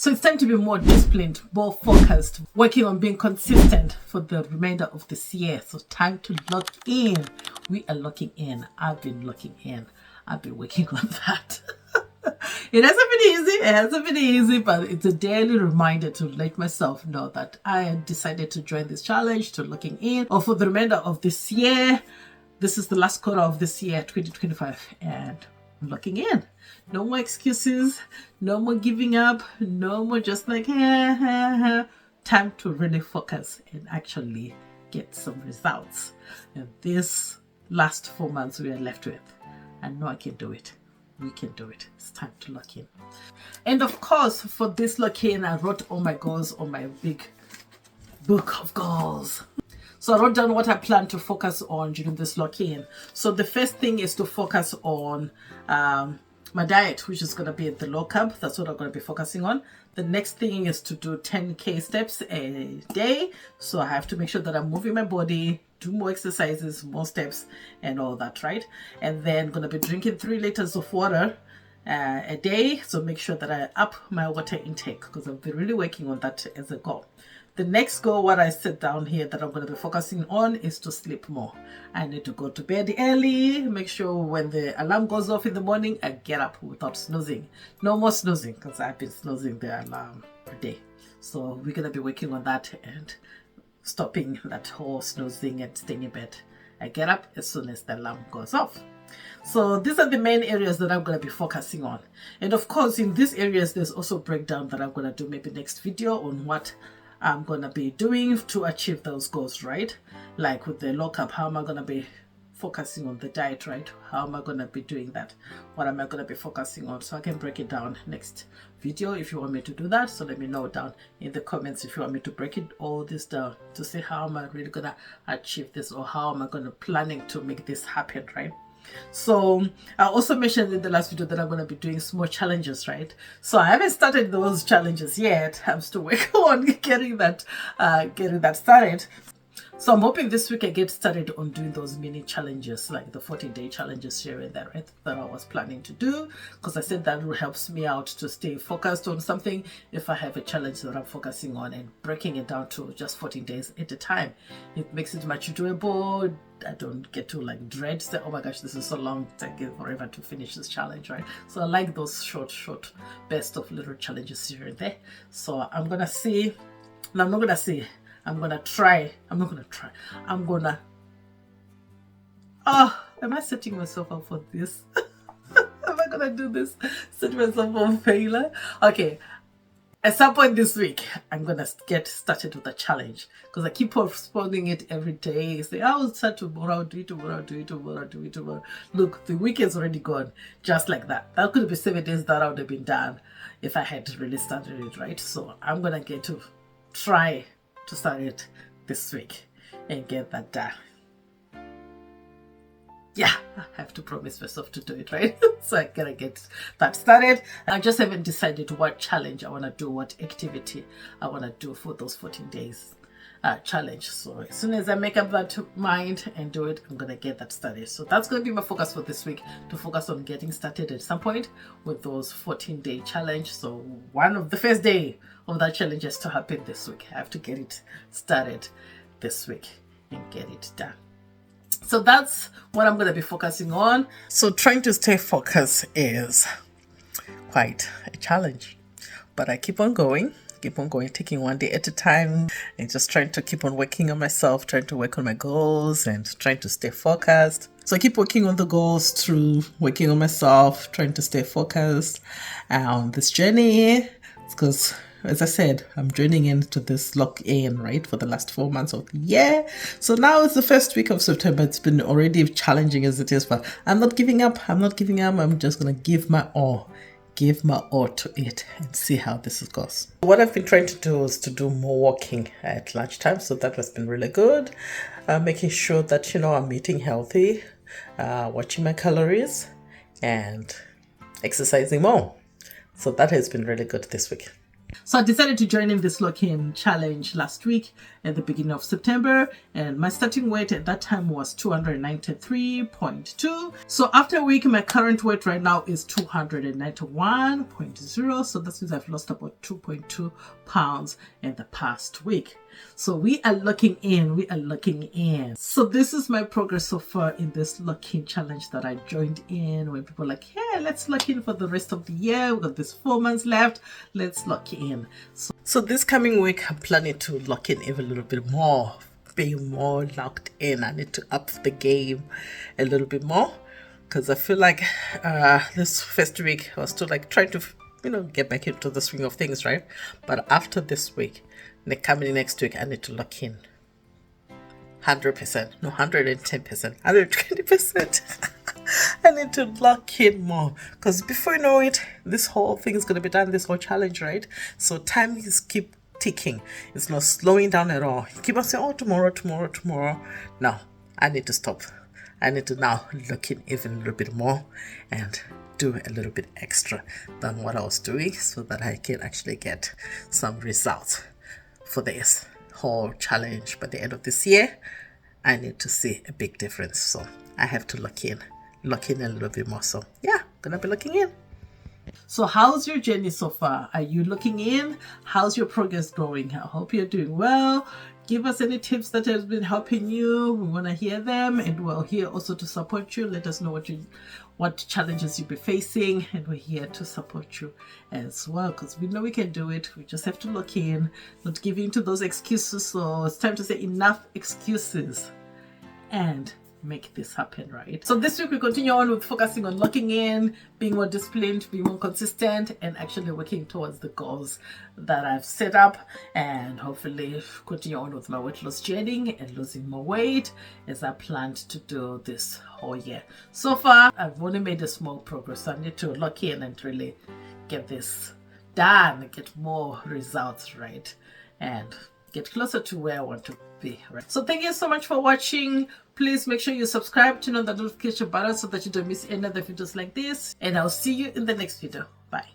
So it's time to be more disciplined, more focused, working on being consistent for the remainder of this year. So time to lock in. We are locking in. I've been locking in. I've been working on that. It hasn't been easy. It hasn't been easy, but it's a daily reminder to let myself know that I decided to join this challenge to looking in, or for the remainder of this year. This is the last quarter of this year, 2025, and I'm looking in. No more excuses. No more giving up. No more just like, time to really focus and actually get some results. And this last 4 months we are left with, I know I can do it. We can do it. It's time to lock in. And of course, for this lock in, I wrote all my goals on my big book of goals. So I wrote down what I plan to focus on during this lock in. So the first thing is to focus on my diet, which is going to be at the low carb. That's what I'm going to be focusing on. The next thing is to do 10K steps a day. So I have to make sure that I'm moving my body, do more exercises, more steps, and all that, right? And then going to be drinking 3 liters of water a day. So make sure that I up my water intake, because I've been really working on that as a goal. The next goal, what I set down here that I'm going to be focusing on, is to sleep more. I need to go to bed early, make sure when the alarm goes off in the morning, I get up without snoozing. No more snoozing, because I've been snoozing the alarm per day. So we're going to be working on that and stopping that whole snoozing and staying in bed. I get up as soon as the alarm goes off. So these are the main areas that I'm going to be focusing on. And of course, in these areas, there's also a breakdown that I'm going to do maybe next video on what I'm going to be doing to achieve those goals, right? Like with the low carb, how am I going to be focusing on the diet, right? How am I going to be doing that? What am I going to be focusing on? So I can break it down next video if you want me to do that. So let me know down in the comments if you want me to break it all this down to see how am I really going to achieve this, or how am I going to planning to make this happen, right? So I also mentioned in the last video that I'm going to be doing small challenges, right? So I haven't started those challenges yet. I'm still working on getting that started. So I'm hoping this week I get started on doing those mini challenges, like the 14-day challenges here and there, right? That I was planning to do, because I said that helps me out to stay focused on something if I have a challenge that I'm focusing on, and breaking it down to just 14 days at a time. It makes it much doable. I don't get to like dread, say, oh my gosh, this is so long, taking forever to finish this challenge, right? So I like those short best of little challenges here and there. So I'm gonna see. No, I'm not gonna see. I'm gonna try. I'm not gonna try. I'm gonna. Oh, am I setting myself up for this? Am I gonna do this? Set myself for failure? Okay. At some point this week, I'm gonna get started with a challenge, because I keep postponing it every day. Say, I'll start tomorrow, do it tomorrow, do it tomorrow, do it tomorrow. Look, the weekend's already gone, just like that. That could be 7 days that I would have been done if I had really started it, right? So I'm gonna get to try to start it this week and get that done. Yeah, I have to promise myself to do it, right? So I gotta get that started. I just haven't decided what challenge I want to do, what activity I want to do for those 14 days challenge. So as soon as I make up that mind and do it, I'm gonna get that started. So that's gonna be my focus for this week, to focus on getting started at some point with those 14-day challenge. So one of the first day of that challenge has to happen this week. I have to get it started this week and get it done. So that's what I'm going to be focusing on. So trying to stay focused is quite a challenge, but I keep on going, taking one day at a time, and just trying to keep on working on myself, trying to work on my goals and trying to stay focused. So I keep working on the goals through working on myself, trying to stay focused on this journey, because as I said, I'm joining into this lock-in, right, for the last 4 months of the year. So now it's the first week of September. It's been already challenging as it is, but I'm not giving up. I'm just going to give my all to it and see how this goes. What I've been trying to do is to do more walking at lunchtime. So that has been really good. Making sure that, I'm eating healthy, watching my calories, and exercising more. So that has been really good this week. So I decided to join in this lock-in challenge last week at the beginning of September, and my starting weight at that time was 293.2. So after a week, my current weight right now is 291.0. So that means I've lost about 2.2 pounds in the past week. So we are locking in. So this is my progress so far in this lock-in challenge that I joined in, where people are like, hey, let's lock in for the rest of the year. We've got this 4 months left. Let's lock in. So this coming week, I'm planning to lock in even a little bit more, being more locked in. I need to up the game a little bit more, because I feel like this first week I was still like trying to, get back into the swing of things, right? But after this week, coming next week, I need to lock in 100%, no, 110%, 120%. I need to lock in more, because before you know it, this whole thing is going to be done, this whole challenge, right? So time is keep ticking. It's not slowing down at all. You keep on saying, oh, tomorrow. No, I need to stop. I need to now look in even a little bit more and do a little bit extra than what I was doing, so that I can actually get some results for this whole challenge. By the end of this year, I need to see a big difference. So I have to lock in a little bit more. So yeah, gonna be looking in. So how's your journey so far? Are you looking in? How's your progress going? I hope you're doing well. Give us any tips that has been helping you. We want to hear them, and we're here also to support you. Let us know what challenges you'll be facing, and we're here to support you as well, because we know we can do it. We just have to look in, not give in to those excuses. So it's time to say enough excuses and make this happen, right? So this week we continue on with focusing on locking in, being more disciplined, being more consistent, and actually working towards the goals that I've set up, and hopefully continue on with my weight loss journey and losing more weight as I planned to do this whole year. So far, I've only made a small progress, so I need to lock in and really get this done, get more results, right? And get closer to where I want to be, right? So thank you so much for watching. Please make sure you subscribe, turn on the notification button so that you don't miss any other videos like this, and I'll see you in the next video. Bye.